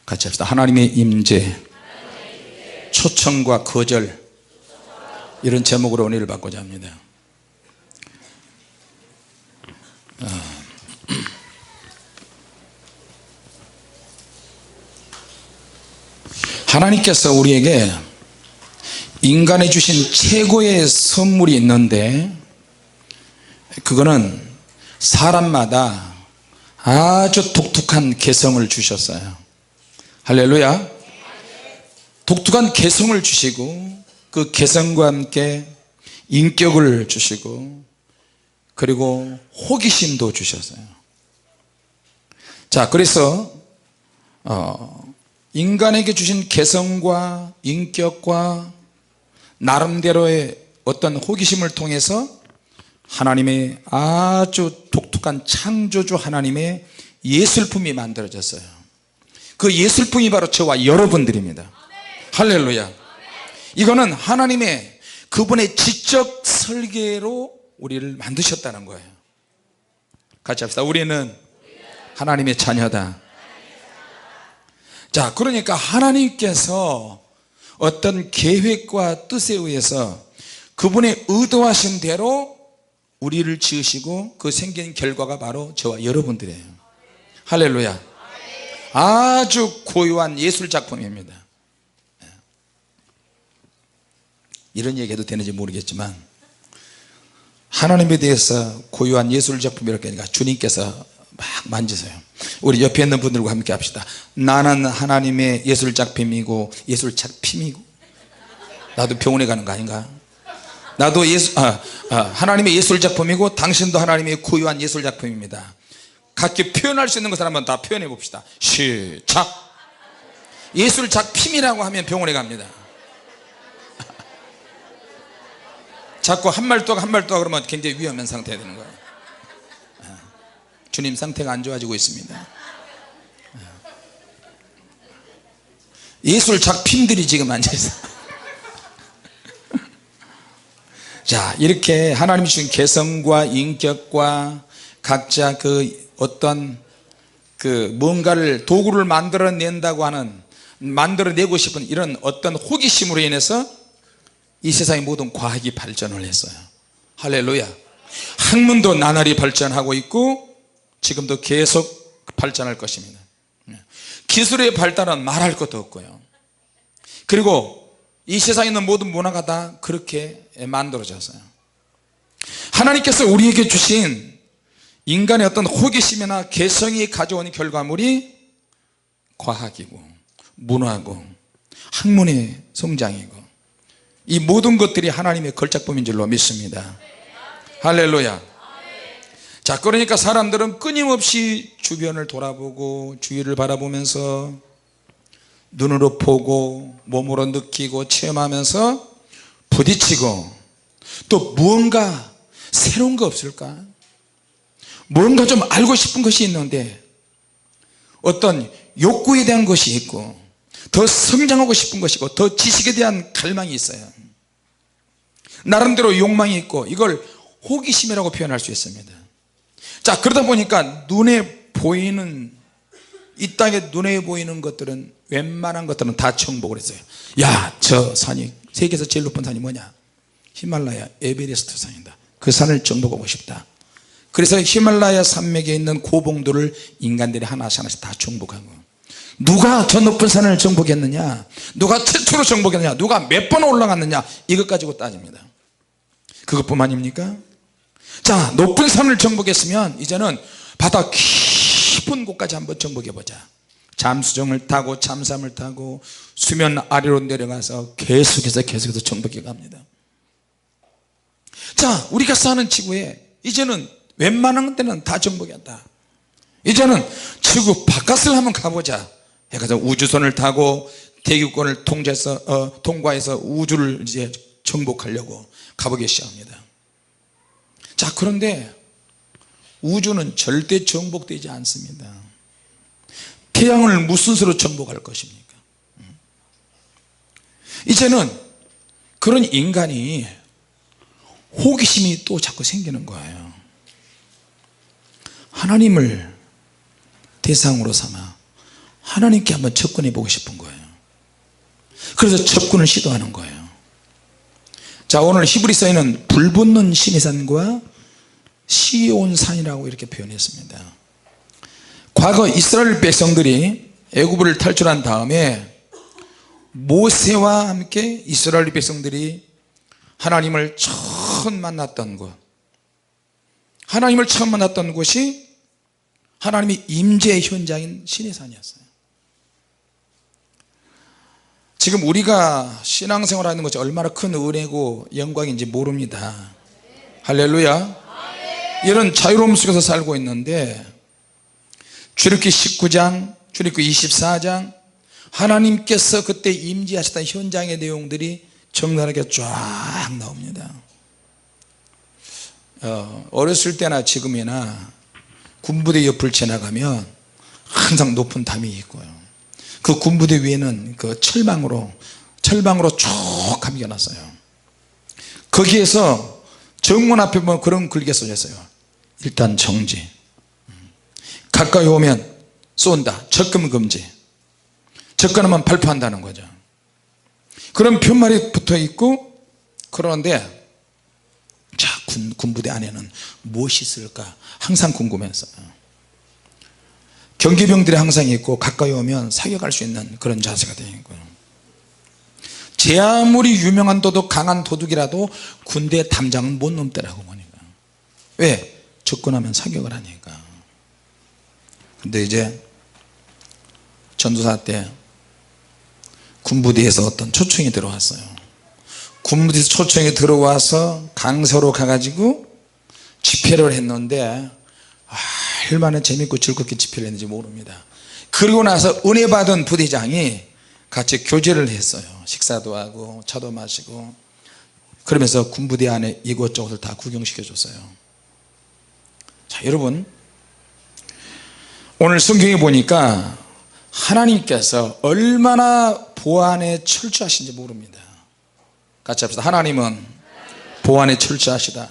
같이 합시다. 하나님의 임재, 초청과 거절, 이런 제목으로 은혜를 받고자 합니다. 하나님께서 우리에게 인간이 주신 최고의 선물이 있는데, 그거는 사람마다 아주 독특한 개성을 주셨어요. 할렐루야. 독특한 개성을 주시고, 그 개성과 함께 인격을 주시고, 그리고 호기심도 주셨어요. 자, 그래서 인간에게 주신 개성과 인격과 나름대로의 어떤 호기심을 통해서 하나님의 아주 독특한 창조주 하나님의 예술품이 만들어졌어요. 그 예술품이 바로 저와 여러분들입니다. 할렐루야. 이거는 하나님의 그분의 지적 설계로 우리를 만드셨다는 거예요. 같이 합시다. 우리는 하나님의 자녀다. 자, 그러니까 하나님께서 어떤 계획과 뜻에 의해서 그분의 의도하신 대로 우리를 지으시고 그 생긴 결과가 바로 저와 여러분들이에요. 할렐루야. 아주 고유한 예술 작품입니다. 이런 얘기해도 되는지 모르겠지만, 하나님에 대해서 고유한 예술 작품이라고 하니까 주님께서 막 만지세요. 우리 옆에 있는 분들과 함께 합시다. 나는 하나님의 예술 작품이고, 예술 작품이고. 나도 병원에 가는 거 아닌가? 나도 하나님의 예술 작품이고, 당신도 하나님의 고유한 예술 작품입니다. 각기 표현할 수 있는 것을 한번 다 표현해 봅시다. 시작. 예술 작품이라고 하면 병원에 갑니다. 자꾸 한 말도 그러면 굉장히 위험한 상태가 되는 거예요. 주님 상태가 안 좋아지고 있습니다. 예술 작품들이 지금 앉아있어요. 자, 이렇게 하나님이 주신 개성과 인격과 각자 그 어떤 그 뭔가를 도구를 만들어낸다고 하는, 만들어내고 싶은 이런 어떤 호기심으로 인해서 이 세상의 모든 과학이 발전을 했어요. 할렐루야. 학문도 나날이 발전하고 있고 지금도 계속 발전할 것입니다. 기술의 발달은 말할 것도 없고요. 그리고 이 세상에 있는 모든 문화가 다 그렇게 만들어졌어요. 하나님께서 우리에게 주신 인간의 어떤 호기심이나 개성이 가져온 결과물이 과학이고 문화고 학문의 성장이고, 이 모든 것들이 하나님의 걸작품인 줄로 믿습니다. 할렐루야. 자, 그러니까 사람들은 끊임없이 주변을 돌아보고 주위를 바라보면서 눈으로 보고 몸으로 느끼고 체험하면서 부딪히고, 또 무언가 새로운 거 없을까? 뭔가 좀 알고 싶은 것이 있는데, 어떤 욕구에 대한 것이 있고, 더 성장하고 싶은 것이고, 더 지식에 대한 갈망이 있어요. 나름대로 욕망이 있고, 이걸 호기심이라고 표현할 수 있습니다. 자, 그러다 보니까 눈에 보이는, 이 땅에 눈에 보이는 것들은, 웬만한 것들은 다 정복을 했어요. 야, 저 산이, 세계에서 제일 높은 산이 뭐냐? 히말라야 에베레스트 산이다. 그 산을 정복하고 싶다. 그래서 히말라야 산맥에 있는 고봉도를 인간들이 하나씩 다 정복하고, 누가 저 높은 산을 정복했느냐, 누가 최초로 정복했느냐, 누가 몇 번 올라갔느냐, 이것 가지고 따집니다. 그것뿐만입니까? 자, 높은 산을 정복했으면 이제는 바다 깊은 곳까지 한번 정복해보자. 잠수정을 타고 잠수함을 타고 수면 아래로 내려가서 계속해서 정복해 갑니다. 자, 우리가 사는 지구에 이제는 웬만한 데는 다 정복했다. 이제는 지구 바깥을 한번 가보자 해서 우주선을 타고 대기권을 통과해서 우주를 이제 정복하려고 가보기 시작합니다. 자, 그런데 우주는 절대 정복되지 않습니다. 태양을 무슨 수로 정복할 것입니까? 이제는 그런 인간이 호기심이 또 자꾸 생기는 거예요. 하나님을 대상으로 삼아 하나님께 한번 접근해 보고 싶은 거예요. 그래서 접근을 시도하는 거예요. 자, 오늘 히브리서에는 불붙는 시내산과 시온산이라고 이렇게 표현했습니다. 과거 이스라엘 백성들이 애굽을 탈출한 다음에 모세와 함께 이스라엘 백성들이 하나님을 처음 만났던 곳, 하나님을 처음 만났던 곳이 하나님의 임재의 현장인 시내산이었어요. 지금 우리가 신앙생활 하는 것이 얼마나 큰 은혜고 영광인지 모릅니다. 할렐루야. 이런 자유로움 속에서 살고 있는데 출애굽기 19장, 출애굽기 24장 하나님께서 그때 임재하셨던 현장의 내용들이 정갈하게 쫙 나옵니다. 어렸을 때나 지금이나 군부대 옆을 지나가면 항상 높은 담이 있고요, 그 군부대 위에는 그 철망으로 쭉 감겨놨어요. 거기에서 정문 앞에 보면 그런 글귀가 써져 있어요. 일단 정지, 가까이 오면 쏜다, 접근 금지, 접근하면 발포한다는 거죠. 그런 편말이 붙어 있고, 그런데 자, 군부대 안에는 무엇이 있을까 항상 궁금했어요. 경계병들이 항상 있고 가까이 오면 사격할 수 있는 그런 자세가 되어 있고요. 제 아무리 유명한 도둑, 강한 도둑이라도 군대 담장은 못 넘더라고 보니까. 왜? 접근하면 사격을 하니까. 근데 이제 전도사 때 군부대에서 어떤 초청이 들어왔어요. 군부대에서 초청이 들어와서 강서로 가가지고 집회를 했는데 얼마나 재밌고 즐겁게 집회를 했는지 모릅니다. 그리고 나서 은혜 받은 부대장이 같이 교제를 했어요. 식사도 하고 차도 마시고, 그러면서 군부대 안에 이곳저곳을 다 구경시켜 줬어요. 자, 여러분, 오늘 성경에 보니까 하나님께서 얼마나 보안에 철저하신지 모릅니다. 같이 합시다. 하나님은 보안에 철저하시다.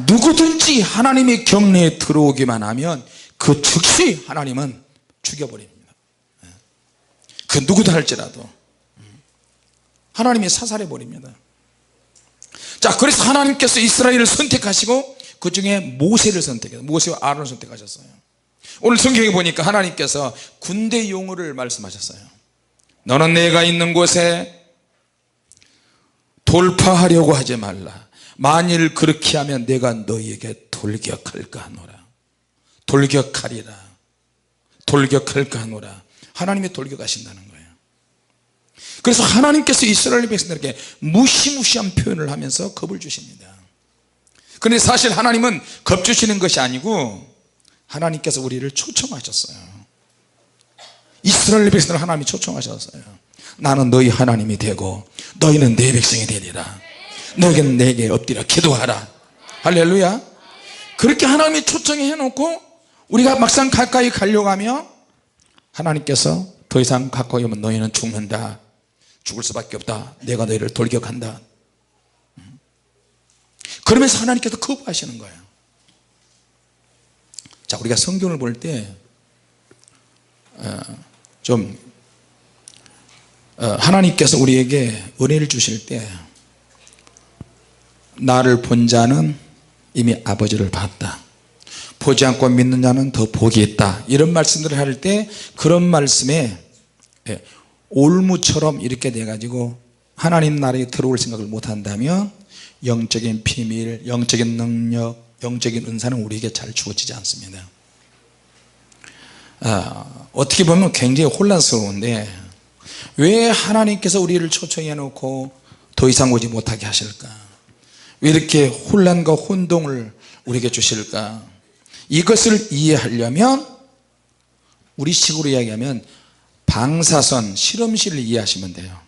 누구든지 하나님의 경내에 들어오기만 하면 그 즉시 하나님은 죽여버립니다. 그 누구도 할지라도 하나님이 사살해 버립니다. 자, 그래서 하나님께서 이스라엘을 선택하시고 그 중에 모세를 선택해서 모세와 아론을 선택하셨어요. 오늘 성경에 보니까 하나님께서 군대 용어를 말씀하셨어요. 너는 내가 있는 곳에 돌파하려고 하지 말라. 만일 그렇게 하면 내가 너희에게 돌격할까 하노라. 돌격하리라. 돌격할까 하노라. 하나님이 돌격하신다는 거예요. 그래서 하나님께서 이스라엘 백성들에게 무시무시한 표현을 하면서 겁을 주십니다. 그런데 사실 하나님은 겁 주시는 것이 아니고 하나님께서 우리를 초청하셨어요. 이스라엘 백성들을 하나님이 초청하셨어요. 나는 너희 하나님이 되고 너희는 내 백성이 되리라. 너희는 내게 엎드려 기도하라. 할렐루야. 그렇게 하나님이 초청해 놓고 우리가 막상 가까이 가려고 하면 하나님께서 더 이상 가까이 오면 너희는 죽는다, 죽을 수밖에 없다, 내가 너희를 돌격한다. 그러면서 하나님께서 거부하시는 거예요. 자, 우리가 성경을 볼 때 좀 하나님께서 우리에게 은혜를 주실 때 나를 본 자는 이미 아버지를 봤다, 보지 않고 믿는 자는 더 복이 있다, 이런 말씀들을 할 때 그런 말씀에 올무처럼 이렇게 돼 가지고 하나님 나라에 들어올 생각을 못 한다면 영적인 비밀, 영적인 능력, 영적인 은사는 우리에게 잘 주어지지 않습니다. 어떻게 보면 굉장히 혼란스러운데 왜 하나님께서 우리를 초청해 놓고 더 이상 오지 못하게 하실까? 왜 이렇게 혼란과 혼동을 우리에게 주실까? 이것을 이해하려면 우리 식으로 이야기하면 방사선 실험실을 이해하시면 돼요.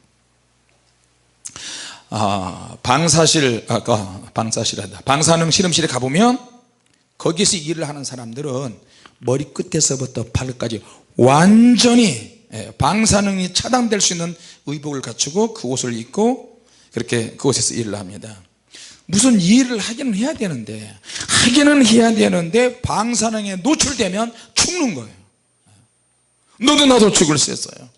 방사능 실험실에 가보면 거기서 일을 하는 사람들은 머리끝에서부터 발끝까지 완전히 방사능이 차단될 수 있는 의복을 갖추고 그 옷을 입고 그렇게 그곳에서 일을 합니다. 무슨 일을 하기는 해야 되는데 방사능에 노출되면 죽는 거예요. 너도 나도 죽을 수 있어요.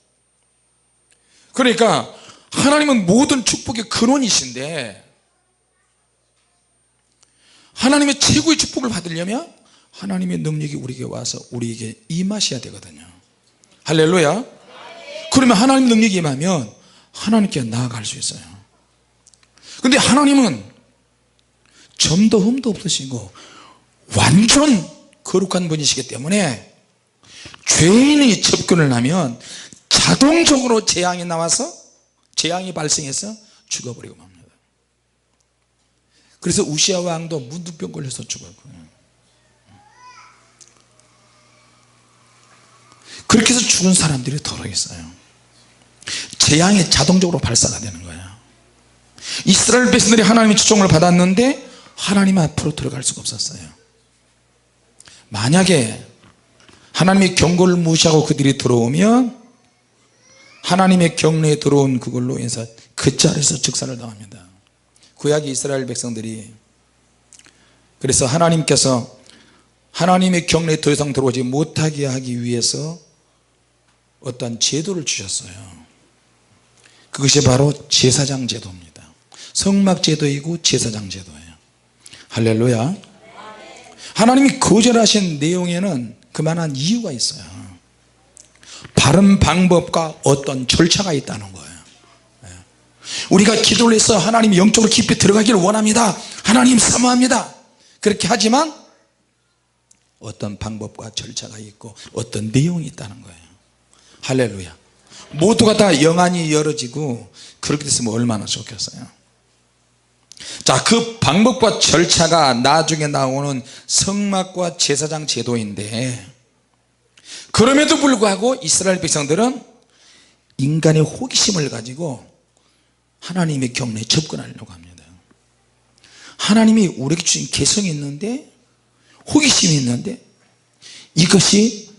그러니까 하나님은 모든 축복의 근원이신데 하나님의 최고의 축복을 받으려면 하나님의 능력이 우리에게 와서 우리에게 임하셔야 되거든요. 할렐루야. 그러면 하나님 능력이 임하면 하나님께 나아갈 수 있어요. 근데 하나님은 점도 흠도 없으시고 완전 거룩한 분이시기 때문에 죄인이 접근을 하면 자동적으로 재앙이 나와서 재앙이 발생해서 죽어버리고 맙니다. 그래서 우시아 왕도 문둥병 걸려서 죽었고요. 그렇게 해서 죽은 사람들이 더러 있어요. 재앙이 자동적으로 발사가 되는 거예요. 이스라엘 백성들이 하나님의 초청을 받았는데 하나님 앞으로 들어갈 수가 없었어요. 만약에 하나님의 경고를 무시하고 그들이 들어오면 하나님의 경내에 들어온 그걸로 인해서 그 자리에서 즉사를 당합니다. 구약의 이스라엘 백성들이 그래서 하나님께서 하나님의 경내에 더 이상 들어오지 못하게 하기 위해서 어떤 제도를 주셨어요. 그것이 바로 제사장 제도입니다. 성막 제도이고 제사장 제도예요. 할렐루야. 하나님이 거절하신 내용에는 그만한 이유가 있어요. 바른 방법과 어떤 절차가 있다는 거예요. 우리가 기도를 해서 하나님 영적으로 깊이 들어가기를 원합니다. 하나님 사모합니다. 그렇게 하지만 어떤 방법과 절차가 있고 어떤 내용이 있다는 거예요. 할렐루야. 모두가 다 영안이 열어지고 그렇게 됐으면 얼마나 좋겠어요. 자, 그 방법과 절차가 나중에 나오는 성막과 제사장 제도인데 그럼에도 불구하고 이스라엘 백성들은 인간의 호기심을 가지고 하나님의 경내에 접근하려고 합니다. 하나님이 우리에게 주신 개성이 있는데 호기심이 있는데 이것이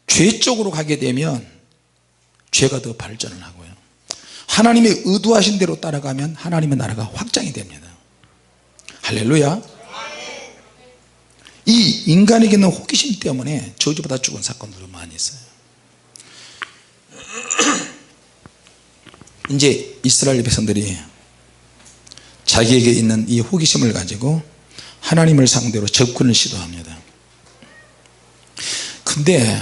죄 쪽으로 가게 되면 죄가 더 발전을 하고요, 하나님의 의도하신 대로 따라가면 하나님의 나라가 확장이 됩니다. 할렐루야. 이 인간에게는 호기심 때문에 저주받아 죽은 사건들이 많이 있어요. 이제 이스라엘 백성들이 자기에게 있는 이 호기심을 가지고 하나님을 상대로 접근을 시도합니다. 근데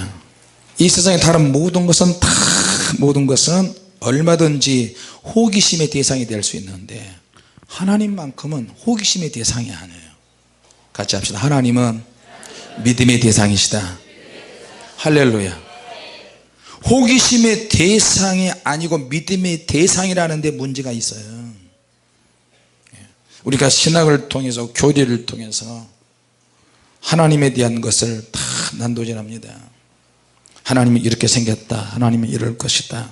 이 세상에 다른 모든 것은 얼마든지 호기심의 대상이 될 수 있는데 하나님만큼은 호기심의 대상이 아니에요. 같이 합시다. 하나님은 믿음의 대상이시다. 할렐루야. 호기심의 대상이 아니고 믿음의 대상이라는 데 문제가 있어요. 우리가 신학을 통해서 교리를 통해서 하나님에 대한 것을 다 난도질합니다. 하나님이 이렇게 생겼다, 하나님이 이럴 것이다.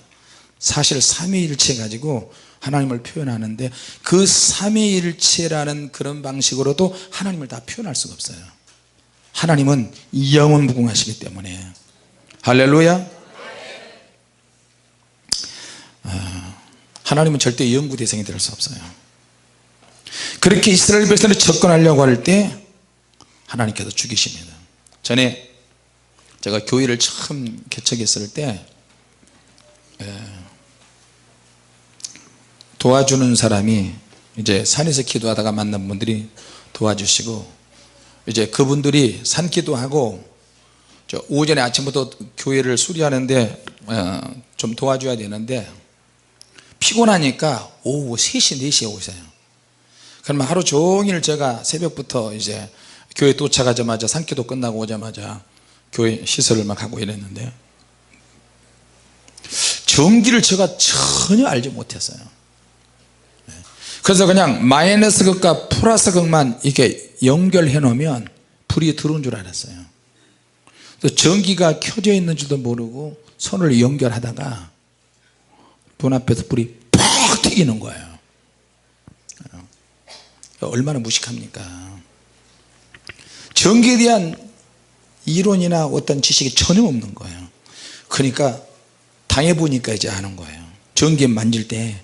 사실 삼위일체 가지고 하나님을 표현하는데 그 삼위일체라는 그런 방식으로도 하나님을 다 표현할 수가 없어요. 하나님은 영원무궁하시기 때문에. 할렐루야. 하나님은 절대 영구 대상이 될 수 없어요. 그렇게 이스라엘 백성들이 접근하려고 할 때 하나님께서 죽이십니다. 전에 제가 교회를 처음 개척했을 때 도와주는 사람이 이제 산에서 기도하다가 만난 분들이 도와주시고 이제 그분들이 산기도하고 오전에 아침부터 교회를 수리하는데 좀 도와줘야 되는데 피곤하니까 오후 3시 4시에 오세요. 그러면 하루 종일 제가 새벽부터 이제 교회 도착하자마자 산기도 끝나고 오자마자 교회 시설을 막 하고 이랬는데 전기를 제가 전혀 알지 못했어요. 그래서 그냥 마이너스 극과 플러스 극만 이렇게 연결해 놓으면 불이 들어온 줄 알았어요. 그래서 전기가 켜져 있는 줄도 모르고 선을 연결하다가 문 앞에서 불이 팍 튀기는 거예요. 얼마나 무식합니까? 전기에 대한 이론이나 어떤 지식이 전혀 없는 거예요. 그러니까 당해보니까 이제 아는 거예요. 전기에 만질 때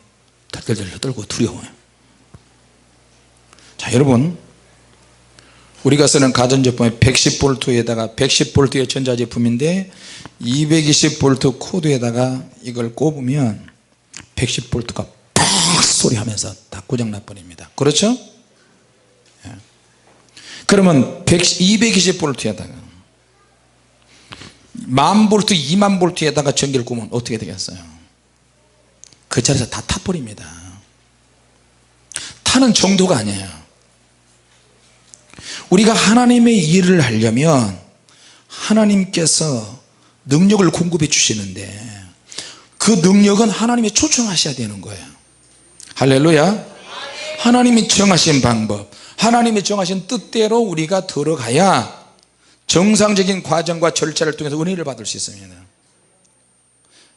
덜덜덜 떨고 두려워요. 자, 여러분, 우리가 쓰는 가전제품에 110V에다가 110V의 전자제품인데 220V 코드에다가 이걸 꼽으면 110V가 팍 소리 하면서 다 고장나 버립니다. 그렇죠? 그러면 220V에다가 10,000V 20,000V에다가 전기를 꼽으면 어떻게 되겠어요? 그 자리에서 다 타버립니다. 타는 정도가 아니에요. 우리가 하나님의 일을 하려면 하나님께서 능력을 공급해 주시는데 그 능력은 하나님이 초청하셔야 되는 거예요. 할렐루야. 하나님이 정하신 방법, 하나님이 정하신 뜻대로 우리가 들어가야 정상적인 과정과 절차를 통해서 은혜를 받을 수 있습니다.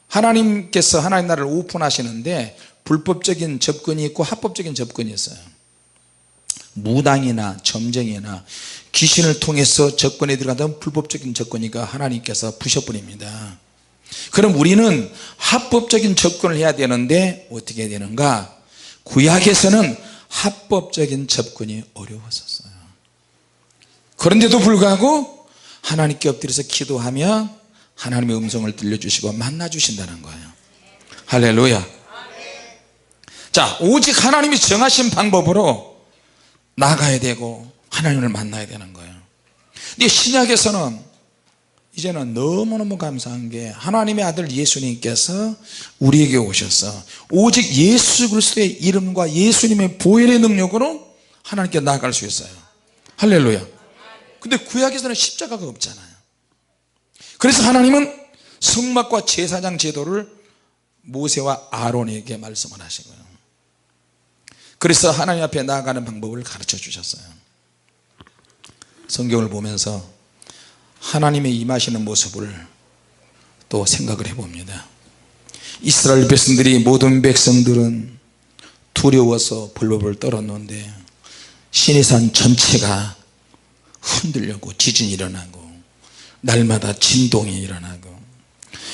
하나님께서 하나님 나라를 오픈하시는데 불법적인 접근이 있고 합법적인 접근이 있어요. 무당이나 점쟁이나 귀신을 통해서 접근에 들어가던 불법적인 접근이니까 하나님께서 부셔버립니다. 그럼 우리는 합법적인 접근을 해야 되는데 어떻게 해야 되는가? 구약에서는 합법적인 접근이 어려웠었어요. 그런데도 불구하고 하나님께 엎드려서 기도하면 하나님의 음성을 들려주시고 만나주신다는 거예요. 할렐루야. 자, 오직 하나님이 정하신 방법으로 나가야 되고 하나님을 만나야 되는 거예요. 근데 신약에서는 이제는 너무너무 감사한 게 하나님의 아들 예수님께서 우리에게 오셔서 오직 예수 그리스도의 이름과 예수님의 보혈의 능력으로 하나님께 나아갈 수 있어요. 할렐루야. 근데 구약에서는 십자가가 없잖아요. 그래서 하나님은 성막과 제사장 제도를 모세와 아론에게 말씀을 하시고요. 그래서 하나님 앞에 나아가는 방법을 가르쳐 주셨어요. 성경을 보면서 하나님의 임하시는 모습을 또 생각을 해봅니다. 이스라엘 백성들이 모든 백성들은 두려워서 불법을 떨었는데 시내산 전체가 흔들려고 지진이 일어나고 날마다 진동이 일어나고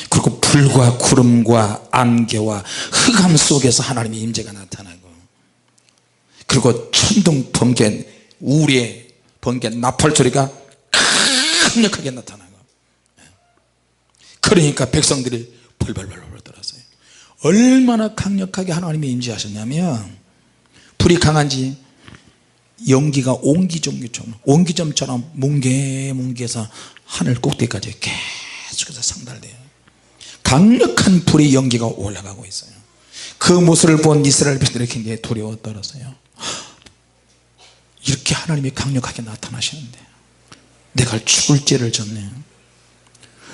그리고 불과 구름과 안개와 흑암 속에서 하나님의 임재가 나타나고 그리고 천둥 번개 우리의 번개 나팔 소리가 강력하게 나타나고 그러니까 백성들이 벌벌벌벌 떨었어요. 얼마나 강력하게 하나님이 임재하셨냐면 불이 강한지 연기가 옹기점처럼 뭉게뭉게해서 하늘 꼭대기까지 계속해서 상달돼요. 강력한 불의 연기가 올라가고 있어요. 그 모습을 본 이스라엘 백성들이 굉장히 두려워 떨었어요. 이렇게 하나님이 강력하게 나타나시는데 내가 죽을 죄를 졌네.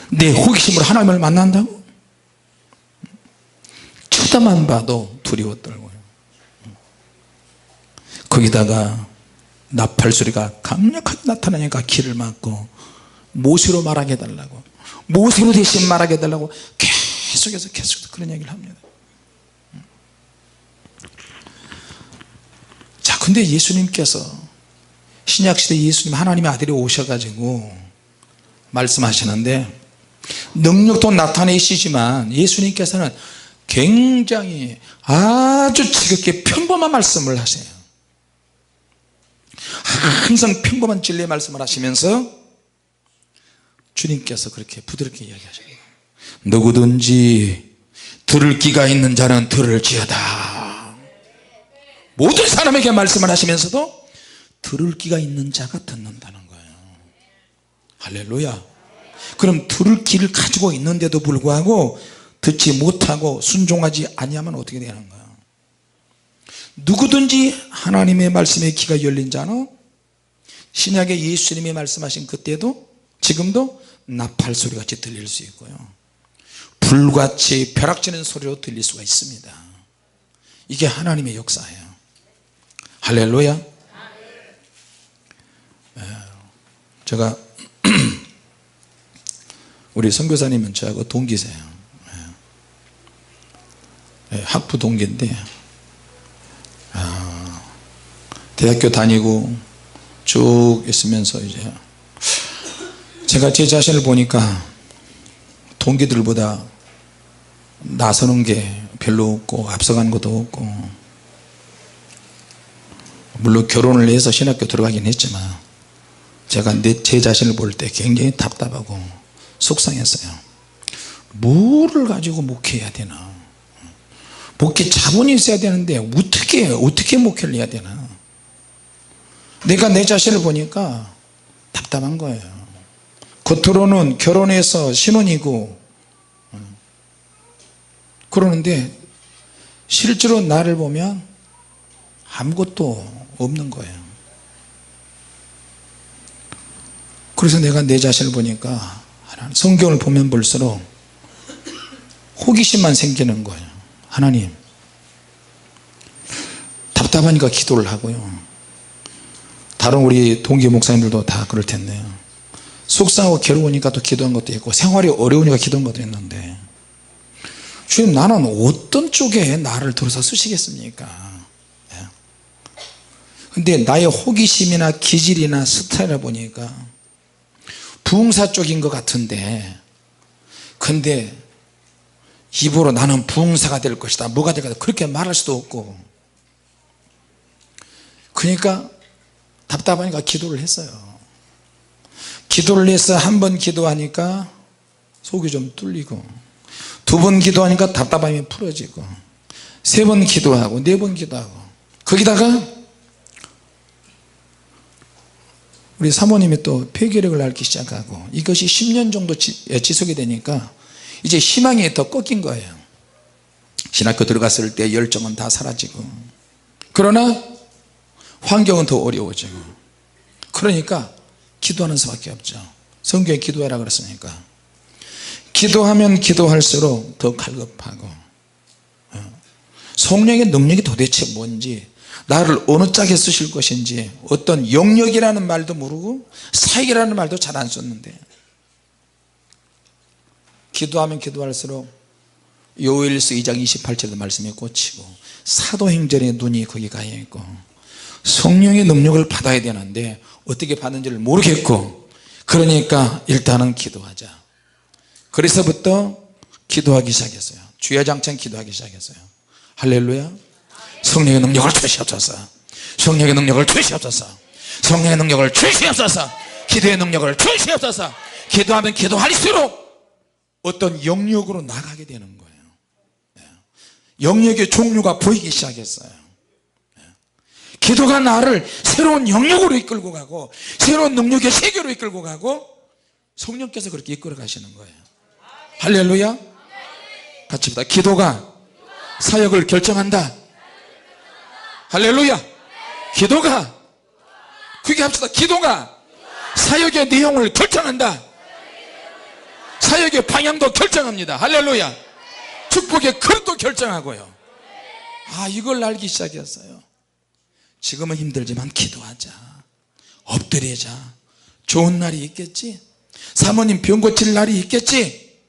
내 호기심으로 하나님을 만난다고? 쳐다만 봐도 두려워 떨고요. 거기다가 나팔 소리가 강력하게 나타나니까 길을 막고 모세로 말하게 해달라고, 모세로 대신 말하게 해달라고 계속해서 그런 얘기를 합니다. 자, 근데 예수님께서 신약시대 예수님 하나님의 아들이 오셔가지고 말씀하시는데 능력도 나타내시지만 예수님께서는 굉장히 아주 지극히 평범한 말씀을 하세요. 항상 평범한 진리의 말씀을 하시면서 주님께서 그렇게 부드럽게 이야기하셔요. 누구든지 들을 귀가 있는 자는 들을지어다. 모든 사람에게 말씀을 하시면서도 들을 귀가 있는 자가 듣는다는 거예요. 할렐루야. 그럼 들을 귀를 가지고 있는데도 불구하고 듣지 못하고 순종하지 아니하면 어떻게 되는 거예요? 누구든지 하나님의 말씀에 귀가 열린 자는 신약의 예수님이 말씀하신 그때도 지금도 나팔 소리같이 들릴 수 있고요, 불같이 벼락치는 소리로 들릴 수가 있습니다. 이게 하나님의 역사예요. 할렐루야. 제가 우리 선교사님은 저하고 동기세요. 학부 동기인데 대학교 다니고 쭉 있으면서 이제 제가 제 자신을 보니까 동기들보다 나서는 게 별로 없고 앞서가는 것도 없고, 물론 결혼을 해서 신학교 들어가긴 했지만 제가 제 자신을 볼 때 굉장히 답답하고 속상했어요. 뭐를 가지고 목회해야 되나, 목회 자본이 있어야 되는데 어떻게 목회를 해야 되나. 내가 내 자신을 보니까 답답한 거예요. 겉으로는 결혼해서 신혼이고 그러는데 실제로 나를 보면 아무것도 없는 거예요. 그래서 내가 내 자신을 보니까 성경을 보면 볼수록 호기심만 생기는 거예요. 하나님, 답답하니까 기도를 하고요. 다른 우리 동기 목사님들도 다 그럴 텐데요. 속상하고 괴로우니까 또 기도한 것도 있고, 생활이 어려우니까 기도한 것도 있는데, 주님, 나는 어떤 쪽에 나를 들어서 쓰시겠습니까? 근데 나의 호기심이나 기질이나 스타일을 보니까 부흥사 쪽인 것 같은데, 근데 입으로 나는 부흥사가 될 것이다, 뭐가 될 것이다, 그렇게 말할 수도 없고, 그러니까 답답하니까 기도를 했어요. 기도를 해서 한 번 기도하니까 속이 좀 뚫리고, 두 번 기도하니까 답답함이 풀어지고, 세 번 기도하고, 네 번 기도하고, 거기다가 우리 사모님이 또 폐결핵을 앓기 시작하고, 이것이 10년 정도 지속이 되니까 이제 희망이 더 꺾인 거예요. 신학교 들어갔을 때 열정은 다 사라지고, 그러나 환경은 더 어려워지고, 그러니까 기도하는 수밖에 없죠. 성경에 기도해라 그랬으니까. 기도하면 기도할수록 더 갈급하고, 성령의 능력이 도대체 뭔지, 나를 어느 짝에 쓰실 것인지, 어떤 영역이라는 말도 모르고 사역이라는 말도 잘 안 썼는데, 기도하면 기도할수록 요엘서 2장 28절의 말씀에 꽂히고, 사도행전의 눈이 거기 가 있고, 성령의 능력을 받아야 되는데 어떻게 받는지를 모르겠고, 그러니까 일단은 기도하자. 그래서부터 기도하기 시작했어요. 주야장창 기도하기 시작했어요. 할렐루야. 성령의 능력을 주시옵소서. 성령의 능력을 주시옵소서. 성령의 능력을 주시옵소서. 기도의 능력을 주시옵소서. 기도하면 기도할수록 어떤 영역으로 나가게 되는 거예요. 영역의 종류가 보이기 시작했어요. 기도가 나를 새로운 영역으로 이끌고 가고, 새로운 능력의 세계로 이끌고 가고, 성령께서 그렇게 이끌어 가시는 거예요. 할렐루야. 같이 봅시다. 기도가 사역을 결정한다. 할렐루야. 기도가, 그게 합시다. 기도가 사역의 내용을 결정한다. 사역의 방향도 결정합니다. 할렐루야. 축복의 그릇도 결정하고요. 이걸 알기 시작했어요. 지금은 힘들지만 기도하자, 엎드리자. 좋은 날이 있겠지, 사모님 병 고칠 날이 있겠지,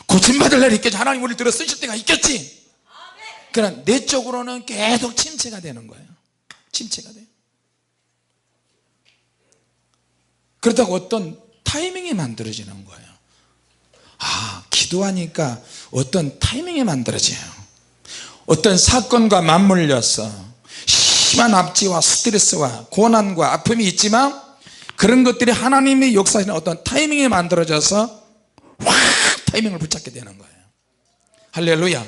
고침받을 날이 있겠지, 하나님 우리를 들어 쓰실 때가 있겠지. 그러나 내적으로는 계속 침체가 되는 거예요. 침체가 돼요. 그렇다고 어떤 타이밍이 만들어지는 거예요. 기도하니까 어떤 타이밍이 만들어져요. 어떤 사건과 맞물려서 심한 압제와 스트레스와 고난과 아픔이 있지만, 그런 것들이 하나님의 역사에 어떤 타이밍이 만들어져서 확 타이밍을 붙잡게 되는 거예요. 할렐루야.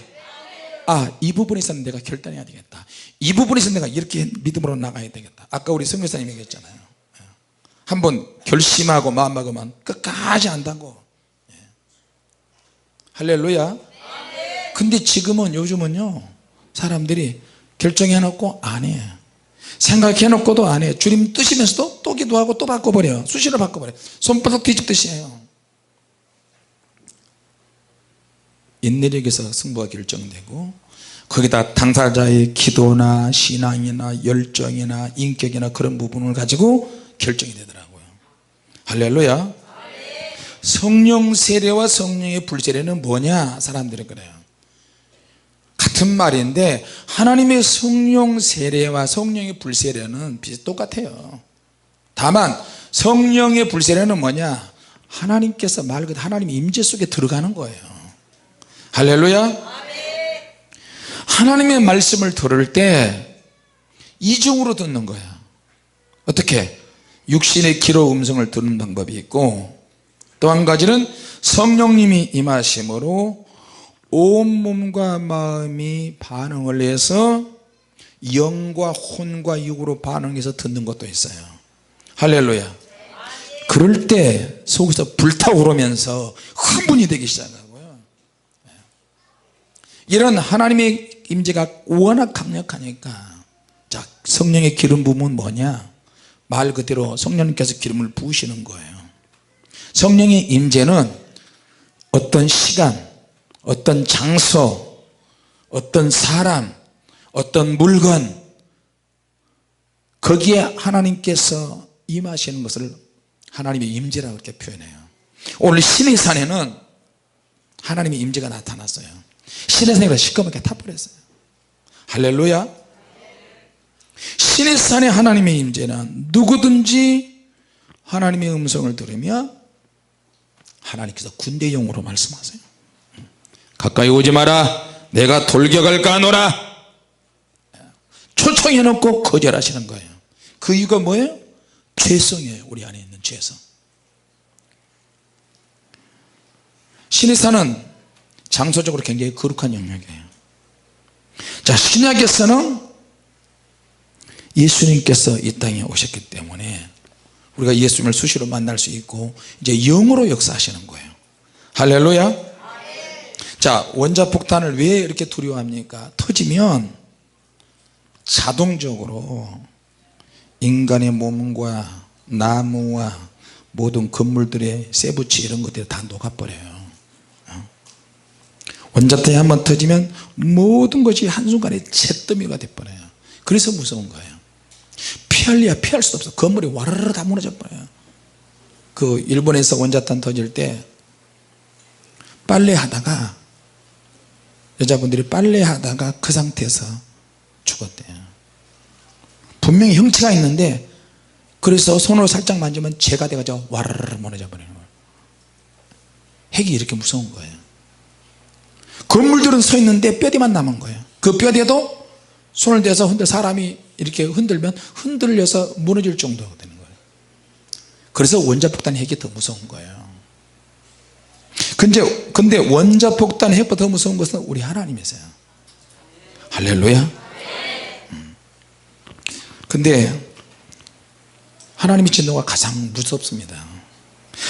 이 부분에서는 내가 결단해야 되겠다, 이 부분에서 내가 이렇게 믿음으로 나가야 되겠다. 아까 우리 성교사님이 얘기했잖아요. 한번 결심하고 마음 먹으면 끝까지 안다고. 할렐루야. 근데 지금은, 요즘은요, 사람들이 결정해놓고 안 해. 생각해놓고도 안 해. 주님 뜨시면서도 또 기도하고 또 바꿔버려. 수시로 바꿔버려. 손바닥 뒤집듯이 해요. 인내력에서 승부가 결정되고, 거기다 당사자의 기도나 신앙이나 열정이나 인격이나 그런 부분을 가지고 결정이 되더라고요. 할렐루야. 성령 세례와 성령의 불세례는 뭐냐, 사람들은 그래요. 같은 말인데 하나님의 성령 세례와 성령의 불세례는 똑같아요. 다만 성령의 불세례는 뭐냐, 하나님께서 말 그대로 하나님의 임재 속에 들어가는 거예요. 할렐루야. 하나님의 말씀을 들을 때 이중으로 듣는 거야. 어떻게? 육신의 귀로 음성을 듣는 방법이 있고, 또 한 가지는 성령님이 임하심으로 온몸과 마음이 반응을 해서 영과 혼과 육으로 반응해서 듣는 것도 있어요. 할렐루야. 그럴 때 속에서 불타오르면서 흥분이 되기 시작하고요. 이런 하나님의 임재가 워낙 강력하니까, 자, 성령의 기름 부음은 뭐냐? 말 그대로 성령님께서 기름을 부으시는 거예요. 성령의 임재는 어떤 시간, 어떤 장소, 어떤 사람, 어떤 물건, 거기에 하나님께서 임하시는 것을 하나님의 임재라고 그렇게 표현해요. 오늘 시내산에는 하나님의 임재가 나타났어요. 시내산에 시커멓게 타버렸어요. 할렐루야. 시내산의 하나님의 임재는 누구든지 하나님의 음성을 들으며, 하나님께서 군대용으로 말씀하세요. 가까이 오지 마라, 내가 돌격할까 하노라. 초청해놓고 거절하시는 거예요. 그 이유가 뭐예요? 죄성이에요. 우리 안에 있는 죄성. 시내산은 장소적으로 굉장히 거룩한 영역이에요. 자, 신약에서는 예수님께서 이 땅에 오셨기 때문에 우리가 예수님을 수시로 만날 수 있고, 이제 영으로 역사하시는 거예요. 할렐루야. 자, 원자폭탄을 왜 이렇게 두려워합니까? 터지면 자동적으로 인간의 몸과 나무와 모든 건물들의 세부치 이런 것들이 다 녹아버려요. 원자탄이 한번 터지면 모든 것이 한순간에 잿더미가 돼버려요. 그래서 무서운 거예요. 피할래야 피할 수도 없어. 건물이 와르르 다 무너져 버려요. 그 일본에서 원자탄 터질 때 빨래하다가, 여자분들이 빨래하다가 그 상태에서 죽었대요. 분명히 형체가 있는데, 그래서 손으로 살짝 만지면 재가 돼가지고 와르르 무너져 버리는 거예요. 핵이 이렇게 무서운 거예요. 건물들은 서 있는데 뼈대만 남은 거예요. 그 뼈대도 손을 대서 사람이 이렇게 흔들면 흔들려서 무너질 정도가 되는 거예요. 그래서 원자폭탄 핵이 더 무서운 거예요. 근데 원자폭탄 핵보다 더 무서운 것은 우리 하나님이세요. 할렐루야. 근데 하나님의 진노가 가장 무섭습니다.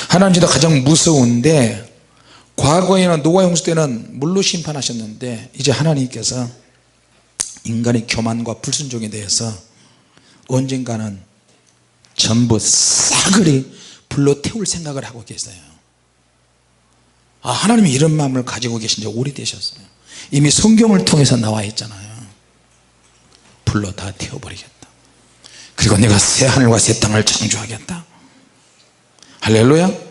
하나님의 진노가 가장 무서운데, 과거에는 노아 홍수 때는 물로 심판하셨는데, 이제 하나님께서 인간의 교만과 불순종에 대해서 언젠가는 전부 싸그리 불로 태울 생각을 하고 계세요. 하나님이 이런 마음을 가지고 계신 지 오래되셨어요. 이미 성경을 통해서 나와 있잖아요. 불로 다 태워버리겠다. 그리고 내가 새 하늘과 새 땅을 창조하겠다. 할렐루야.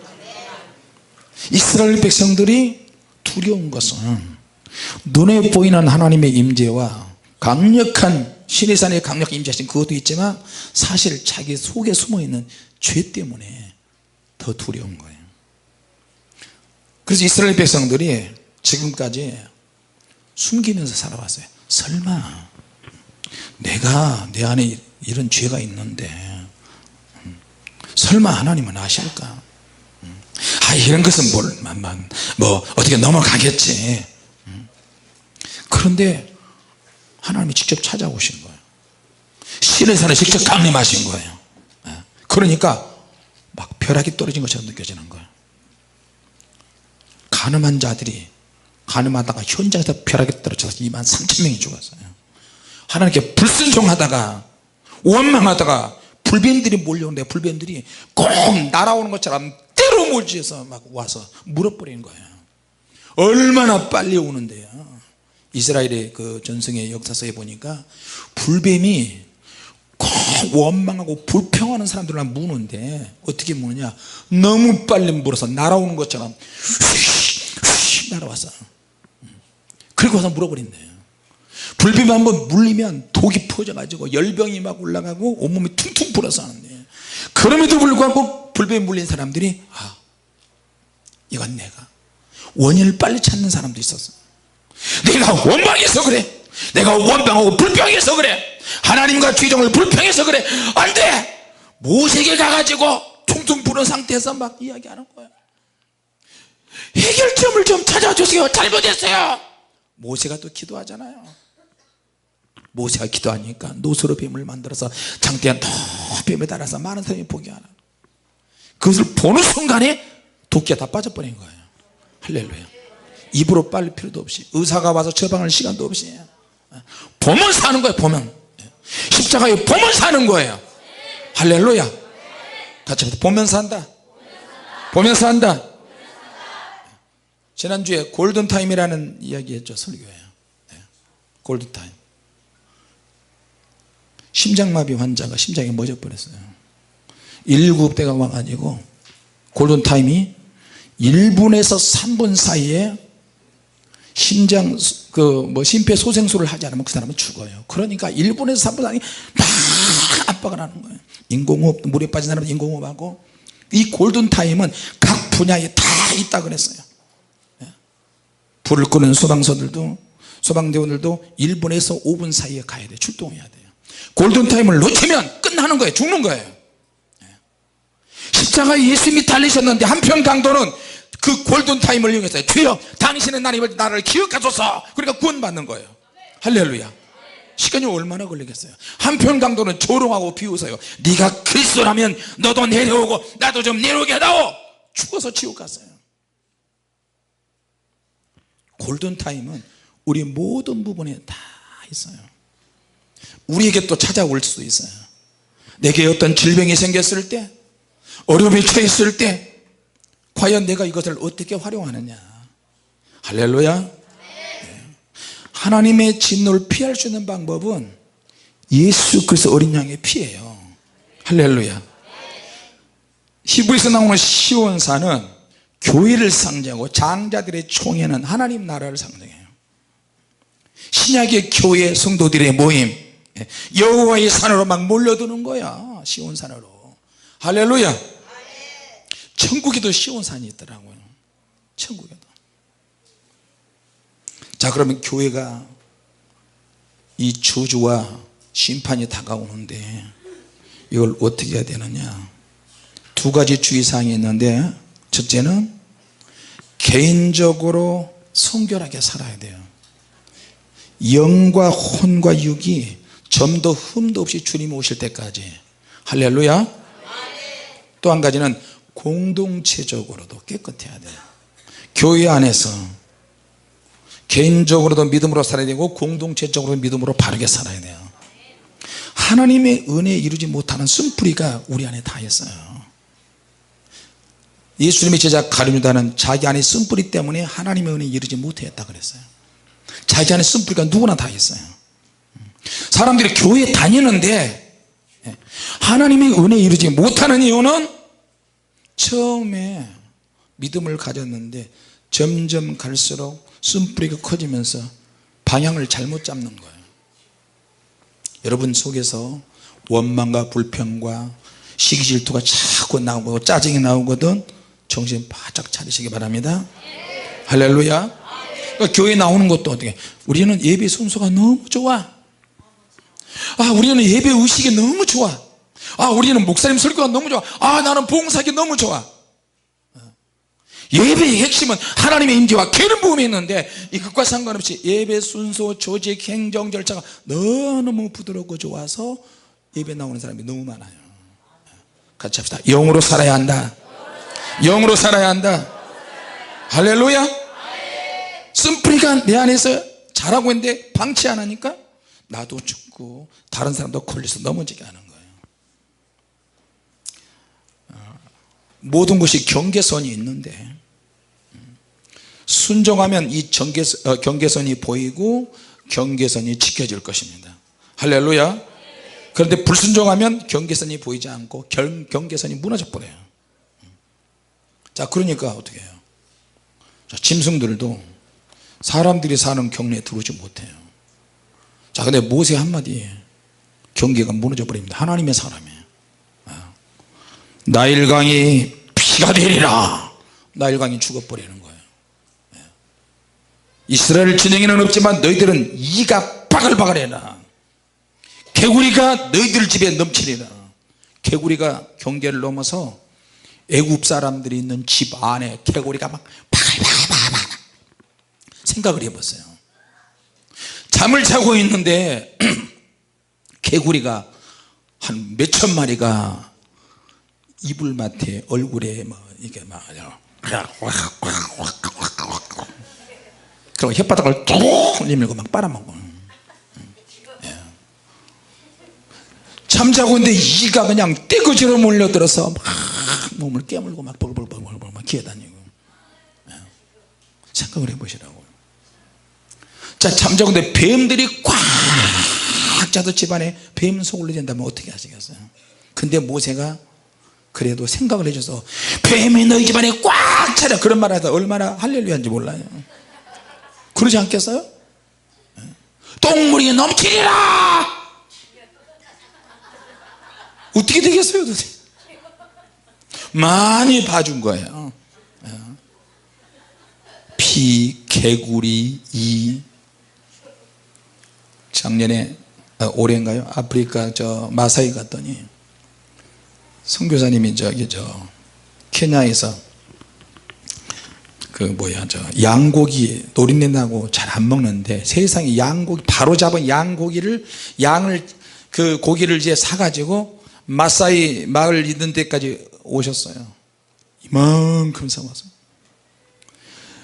이스라엘 백성들이 두려운 것은 눈에 보이는 하나님의 임재와 강력한 시내산의 강력한 임재하신 그것도 있지만, 사실 자기 속에 숨어있는 죄 때문에 더 두려운 거예요. 그래서 이스라엘 백성들이 지금까지 숨기면서 살아왔어요. 설마 내가 내 안에 이런 죄가 있는데 설마 하나님은 아실까? 이런 것은 뭐 어떻게 넘어가겠지. 그런데 하나님이 직접 찾아오신 거예요. 시내산에 직접 강림하신 거예요. 그러니까 막 벼락이 떨어진 것처럼 느껴지는 거예요. 가늠한 자들이 가늠하다가 현장에서 벼락이 떨어져서 23,000명이 죽었어요. 하나님께 불순종하다가 원망하다가 불뱀들이 몰려오는데, 불뱀들이 꼭 날아오는 것처럼 때로 몰지해서 막 와서 물어버리는 거예요. 얼마나 빨리 오는데요. 이스라엘의 그 전승의 역사서에 보니까 불뱀이 꼭 원망하고 불평하는 사람들만 무는데, 어떻게 무느냐, 너무 빨리 물어서 날아오는 것처럼 휙 날아와서, 그리고 와서 물어버린대요. 불뱀이 한번 물리면 독이 퍼져가지고 열병이 막 올라가고 온몸이 퉁퉁 불어서 하는데, 그럼에도 불구하고 불뱀이 물린 사람들이 이건 내가 원인을 빨리 찾는 사람도 있었어. 내가 원망해서 그래, 내가 원망하고 불평해서 그래, 하나님과 죄종을 불평해서 그래, 안돼, 모세에게 가가지고 퉁퉁 부른 상태에서 막 이야기하는 거예요. 해결점을 좀 찾아주세요. 잘못했어요. 모세가 또 기도하잖아요. 모세가 기도하니까 노스로 뱀을 만들어서 장대한 뱀에 달아서 많은 사람이 보게 하는, 그것을 보는 순간에 도끼가 다 빠져버린 거예요. 할렐루야. 입으로 빨릴 필요도 없이, 의사가 와서 처방할 시간도 없이 보면 사는 거예요. 보면, 십자가에 보면 사는 거예요. 할렐루야. 같이 합시다. 보면 산다. 보면 산다. 지난주에 골든타임이라는 이야기 했죠. 설교예요. 골든타임. 심장마비 환자가 심장이 멎어버렸어요. 119대가 와가지고 골든타임이 1분에서 3분 사이에 심장 심폐소생술을 하지 않으면 그 사람은 죽어요. 그러니까 1분에서 3분 사이에 막 압박을 하는 거예요. 인공호흡, 물에 빠진 사람은 인공호흡하고, 이 골든타임은 각 분야에 다 있다 그랬어요. 불을 끄는 소방대원들도 1분에서 5분 사이에 가야 돼요. 출동해야 돼요. 골든타임을 놓치면 끝나는 거예요. 죽는 거예요. 십자가에 예수님이 달리셨는데 한편 강도는 그 골든타임을 이용했어요. 주여 당신의 나를 기억하소서. 그러니까 구원받는 거예요. 할렐루야. 시간이 얼마나 걸리겠어요. 한편 강도는 조롱하고 비웃어요. 네가 그리스도라면 너도 내려오고 나도 좀 내려오게 하다오. 죽어서 지옥 갔어요. 골든타임은 우리 모든 부분에 다 있어요. 우리에게 또 찾아올 수도 있어요. 내게 어떤 질병이 생겼을 때, 어려움에 처했을 때 과연 내가 이것을 어떻게 활용하느냐. 할렐루야. 하나님의 진노를 피할 수 있는 방법은 예수 그리스도 어린 양의 피예요. 할렐루야. 히브리서 나오는 시온산은 교회를 상징하고 장자들의 총회는 하나님 나라를 상징해요. 신약의 교회 성도들의 모임, 여호와의 산으로 막 몰려드는 거야. 시온산으로. 할렐루야. 천국에도 시온산이 있더라고요. 천국에도. 자, 그러면 교회가 이 저주와 심판이 다가오는데 이걸 어떻게 해야 되느냐. 두 가지 주의사항이 있는데, 첫째는 개인적으로 성결하게 살아야 돼요. 영과 혼과 육이 점도 흠도 없이 주님이 오실 때까지. 할렐루야. 또 한 가지는 공동체적으로도 깨끗해야 돼요. 교회 안에서 개인적으로도 믿음으로 살아야 되고 공동체적으로도 믿음으로 바르게 살아야 돼요. 하나님의 은혜에 이루지 못하는 쓴뿌리가 우리 안에 다 있어요. 예수님의 제자 가룟유다는 자기 안에 쓴뿌리 때문에 하나님의 은혜에 이루지 못했다 그랬어요. 자기 안에 쓴뿌리가 누구나 다 있어요. 사람들이 교회에 다니는데 하나님의 은혜에 이루지 못하는 이유는 처음에 믿음을 가졌는데 점점 갈수록 쓴뿌리가 커지면서 방향을 잘못 잡는 거예요. 여러분 속에서 원망과 불평과 시기 질투가 자꾸 나오고 짜증이 나오거든 정신 바짝 차리시기 바랍니다. 할렐루야. 그러니까 교회 나오는 것도 어떻게, 우리는 예배 순서가 너무 좋아. 우리는 예배 의식이 너무 좋아. 우리는 목사님 설교가 너무 좋아. 나는 봉사하기 너무 좋아. 예배의 핵심은 하나님의 임재와 기름 부음이 있는데 이것과 상관없이 예배 순서, 조직, 행정, 절차가 너무 부드럽고 좋아서 예배 나오는 사람이 너무 많아요. 같이 합시다. 영으로 살아야 한다. 영으로 살아야 한다. 할렐루야. 쓴뿌리가 내 안에서 자라고 있는데 방치 안 하니까 나도 죽고 다른 사람도 걸려서 넘어지게 하는 거예요. 모든 것이 경계선이 있는데 순종하면 이 경계선이 보이고 경계선이 지켜질 것입니다. 할렐루야. 그런데 불순종하면 경계선이 보이지 않고 경계선이 무너져 버려요. 자, 그러니까 어떻게 해요? 자, 짐승들도 사람들이 사는 경내에 들어오지 못해요. 자, 근데 모세 한마디에 경계가 무너져 버립니다. 하나님의 사람이에요. 나일강이 피가 되리라. 나일강이 죽어버리는 거예요. 이스라엘 진영에는 없지만 너희들은 이가 바글바글해라. 개구리가 너희들 집에 넘치리라. 개구리가 경계를 넘어서 애굽 사람들이 있는 집 안에 개구리가 막 바글바글바글 생각을 해봤어요. 잠을 자고 있는데 개구리가 한 몇천 마리가 이불맡에 얼굴에 뭐 이게 막 그리고 혓바닥을 쭉 내밀고 막 빨아먹고 잠자고 있는데 이가 그냥 떼거지로 몰려들어서 막 몸을 깨물고 막 벌벌벌 막 기어다니고. 생각을 해보시라고. 자, 잠자고 있는데 뱀들이 꽉 짜도 집안에 뱀 속을 내린다면 어떻게 하시겠어요? 근데 모세가 그래도 생각을 해줘서 뱀이 너희 집안에 꽉 차려 그런 말 하다 얼마나 할렐루야인지 몰라요. 그러지 않겠어요? 똥물이 넘치리라. 어떻게 되겠어요 도대체? 많이 봐준 거예요. 피, 개구리, 이. 작년에 올해인가요? 아프리카 저 마사이 갔더니 선교사님이 케냐에서 양고기 노린내 나고 잘 안 먹는데 세상에 양고기 바로 잡은 양을 그 고기를 이제 사가지고 마사이 마을 있는 데까지 오셨어요. 이만큼 사와서.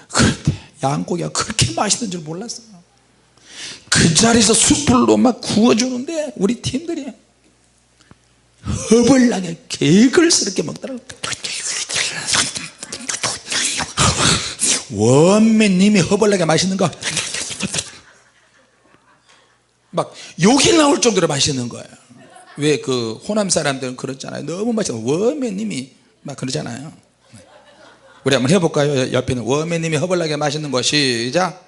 그런데 양고기가 그렇게 맛있는 줄 몰랐어요. 그 자리에서 숯불로 막 구워주는데 우리 팀들이 허벌나게 개걸스럽게 먹더라고요. 원매님이 허벌나게 맛있는 거 막 욕이 나올 정도로 맛있는 거예요. 왜 그 호남 사람들은 그렇잖아요. 너무 맛있어. 원매님이 막 그러잖아요. 우리 한번 해볼까요? 옆에는 원매님이 허벌나게 맛있는 거 시작.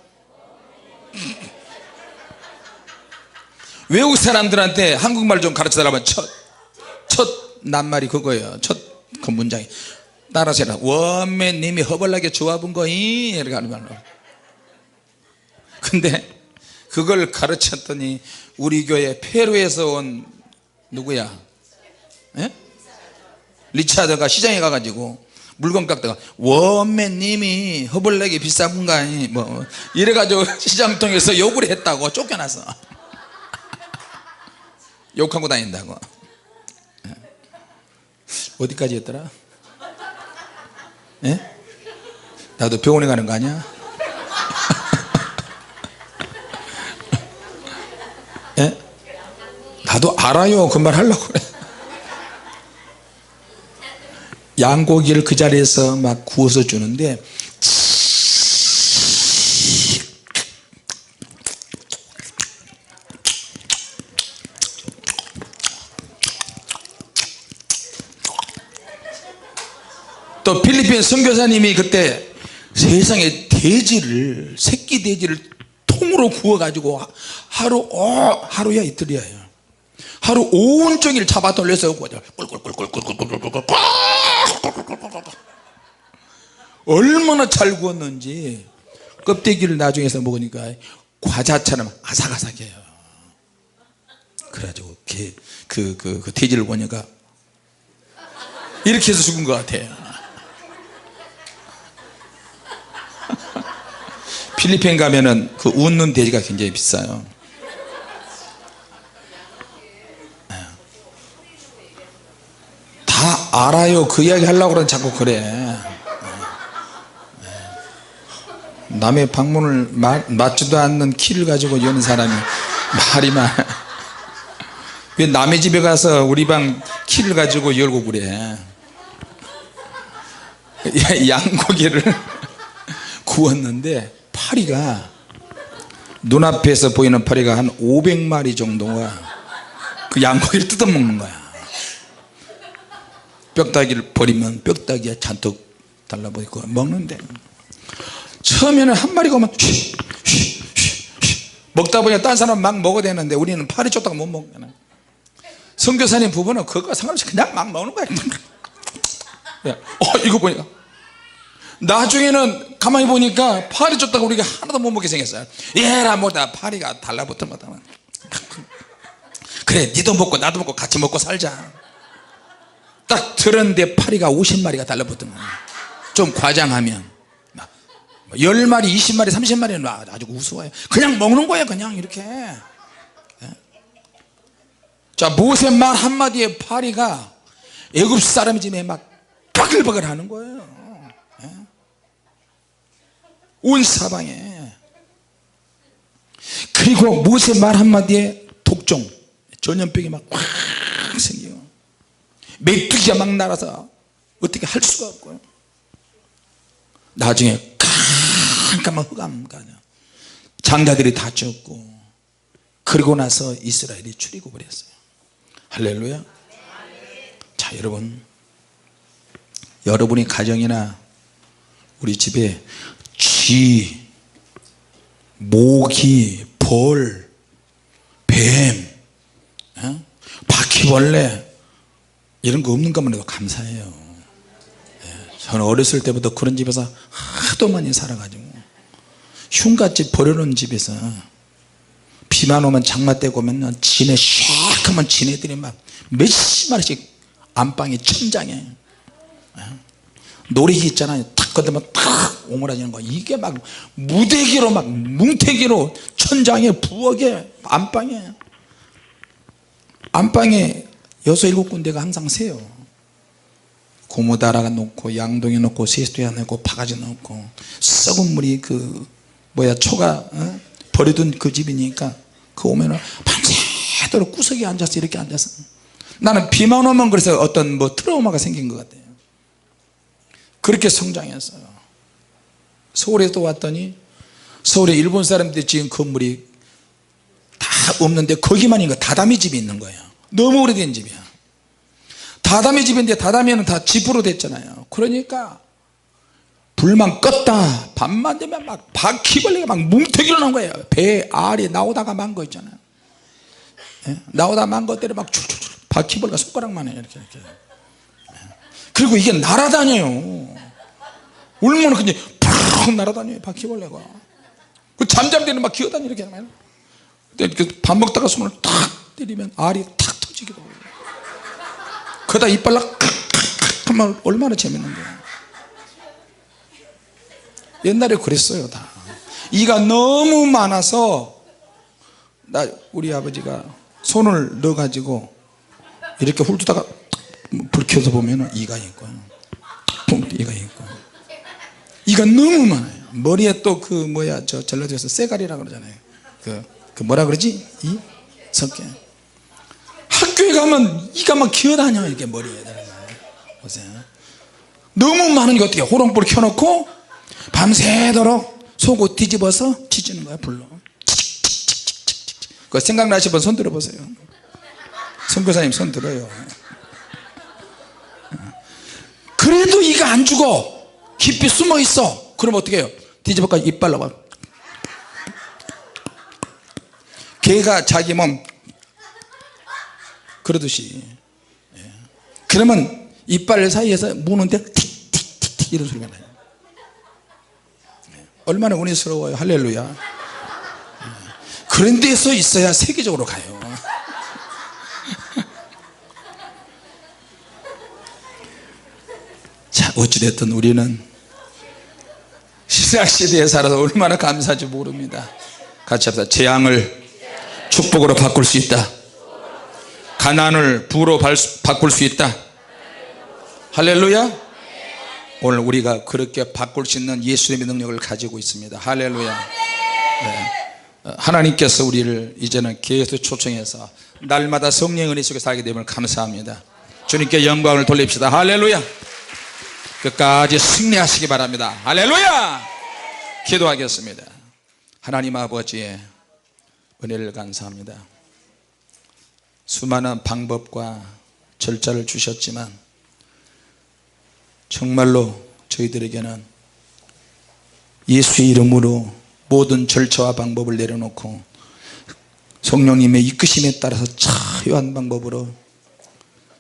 외국 사람들한테 한국말 좀 가르쳐달라면 첫 낱말이 그거예요. 첫 그 문장이 따라서 해라. 원매님이 허벌나게 좋아본 거이 이렇게 하는 말로. 근데 그걸 가르쳤더니 우리 교회 페루에서 온 누구야? 예? 리차드가 시장에 가가지고 물건 깎다가 원매님이 허벌나게 비싼 분가 아니 뭐 이래가지고 시장통에서 욕을 했다고 쫓겨났어. 욕하고 다닌다고. 어디까지 했더라? 예? 나도 병원에 가는 거 아니야? 예? 나도 알아요. 그 말 하려고 그래. 양고기를 그 자리에서 막 구워서 주는데 또 필리핀 선교사님이 그때 세상에 돼지를 새끼 돼지를 통으로 구워 가지고 하루야 이틀이에요. 하루 온종일 잡아 돌려서 얼마나 잘 구웠는지 껍데기를 나중에서 먹으니까 과자처럼 아삭아삭해요. 그래가지고 그 돼지를 보니까 이렇게 해서 죽은 것 같아요. 필리핀 가면은 그 웃는 돼지가 굉장히 비싸요. 다 알아요. 그 이야기 하려고 그러면 자꾸 그래. 남의 방문을 맞지도 않는 키를 가지고 여는 사람이 말이 많아. 왜 남의 집에 가서 우리 방 키를 가지고 열고 그래. 양고기를 구웠는데 파리가 눈앞에서 보이는 파리가 한 500마리 정도가 그 양고기를 뜯어먹는 거야. 뼈다귀를 버리면 뼈다귀가 잔뜩 달라붙고 먹는데 처음에는 한 마리가 오면 먹다 보니까 딴 사람 막 먹어야 되는데 우리는 파리 쫓다가 못 먹잖아. 선교사님 부부는 그거 상관없이 그냥 막 먹는 거야. 이거 보니까 나중에는 가만히 보니까 파리 쫓다가 우리가 하나도 못 먹게 생겼어요. 얘라 뭐다 파리가 달라붙으면 그래 니도 먹고 나도 먹고 같이 먹고 살자. 딱 들었는데 파리가 50마리가 달라붙은 거예요. 좀 과장하면 10마리 20마리 30마리는 아주 우스워요. 그냥 먹는 거예요. 그냥 이렇게. 자, 모세 말 한마디에 파리가 애굽 사람 집에 막 바글바글 하는 거예요. 온 사방에. 그리고 모세 말 한마디에 독종 전염병이 막 확 생기고 메뚜기가 막 날아서 어떻게 할 수가 없고요. 나중에 깜깜한 흑암 장자들이 다 죽고, 그리고 나서 이스라엘이 출애굽을 했어요. 할렐루야. 자, 여러분이 가정이나 우리 집에 쥐, 모기, 벌, 뱀, 바퀴벌레 이런 거 없는 것만 해도 감사해요. 저는 어렸을 때부터 그런 집에서 하도 많이 살아가지고, 흉갓집 버려놓은 집에서 비만 오면 장마 때 오면 지네 샥하면 지네들이 막 몇십 마리씩 안방에 천장에 놀이기 있잖아요. 탁 건드면 탁 오므라지는 거. 이게 막 무대기로 막 뭉태기로 천장에 부엌에 안방에 6, 7군데가 항상 새요. 고무다라가 놓고 양동이 놓고 세수대야 놓고 바가지 놓고 썩은 물이 초가 버려둔 그 집이니까 그 오면은 밤새도록 구석에 앉아서 이렇게 앉아서, 나는 비만 오면 그래서 어떤 트라우마가 생긴 것 같아요. 그렇게 성장했어요. 서울에 또 왔더니 서울에 일본 사람들이 지은 건물이 다 없는데 거기만 있는 거 다다미 집이 있는 거예요. 너무 오래된 집이야. 다다미 집인데 다다미는 다 집으로 됐잖아요. 그러니까 불만 껐다 밤만 되면 막 바퀴벌레가 막 뭉태기로 나온 거예요. 배 알이 나오다가 만 거 있잖아요. 나오다 만 것들이 막 줄줄줄 바퀴벌레가 손가락만 해요. 이렇게. 그리고 이게 날아다녀요. 울면 그냥 팍 날아다녀요. 바퀴벌레가. 그 잠잘 때는 막 기어다니 이렇게 하면, 근데 밥 먹다가 손을 탁 때리면 알이 탁 터지기도 해요. 그러다 이빨락 하면 얼마나 재밌는데요. 옛날에 그랬어요. 다 이가 너무 많아서 우리 아버지가 손을 넣어 가지고 이렇게 훑다가 불 켜서 보면 이가 있고요. 이가 있고, 이가 너무 많아요. 머리에 또 전라도에서 쇠가리라고 그러잖아요. 그 뭐라 그러지? 이 석계. 학교에 가면 이가 막 기어다녀. 이렇게 머리에 보세요. 너무 많으니까 어떻게 호롱불 켜놓고 밤새도록 속옷 뒤집어서 지지는 거야. 불로. 그거 생각나시면 손 들어보세요. 선교사님 손 들어요. 그래도 이가 안 죽어. 깊이 숨어 있어. 그럼 어떻게 해요? 뒤집어까 이빨로 막. 개가 자기 몸 그러듯이. 그러면 이빨 사이에서 무는데 틱틱틱틱 이런 소리가 나요. 얼마나 은혜스러워요. 할렐루야. 그런 데서 있어야 세계적으로 가요. 자, 어찌됐든 우리는 신약시대에 살아서 얼마나 감사한지 모릅니다. 같이 합시다. 재앙을 축복으로 바꿀 수 있다. 가난을 부로 바꿀 수 있다. 할렐루야. 오늘 우리가 그렇게 바꿀 수 있는 예수님의 능력을 가지고 있습니다. 할렐루야. 네. 하나님께서 우리를 이제는 계속 초청해서 날마다 성령의 은혜 속에 살게 됨을 감사합니다. 주님께 영광을 돌립시다. 할렐루야. 끝까지 승리하시기 바랍니다. 할렐루야. 기도하겠습니다. 하나님 아버지의 은혜를 감사합니다. 수많은 방법과 절차를 주셨지만 정말로 저희들에게는 예수의 이름으로 모든 절차와 방법을 내려놓고 성령님의 이끄심에 따라서 자유한 방법으로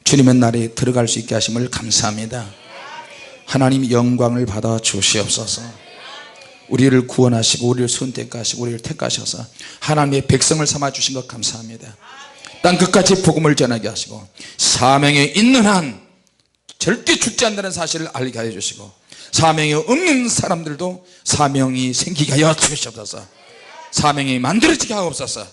주님의 나라에 들어갈 수 있게 하심을 감사합니다. 하나님 영광을 받아 주시옵소서. 우리를 구원하시고 우리를 선택하시고 우리를 택하셔서 하나님의 백성을 삼아 주신 것 감사합니다. 땅끝까지 복음을 전하게 하시고 사명에 있는 한 절대 죽지 않는다는 사실을 알게 하여 주시고, 사명이 없는 사람들도 사명이 생기게 하여 주시옵소서. 사명이 만들어지게 하옵소서.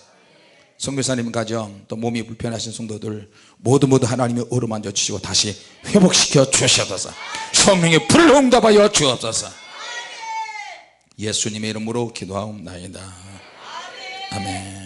선교사님 가정, 또 몸이 불편하신 성도들 모두 하나님의 어루만져 주시고 다시 회복시켜 주시옵소서. 성령의 불로 응답하여 주옵소서. 예수님의 이름으로 기도하옵나이다. 아멘.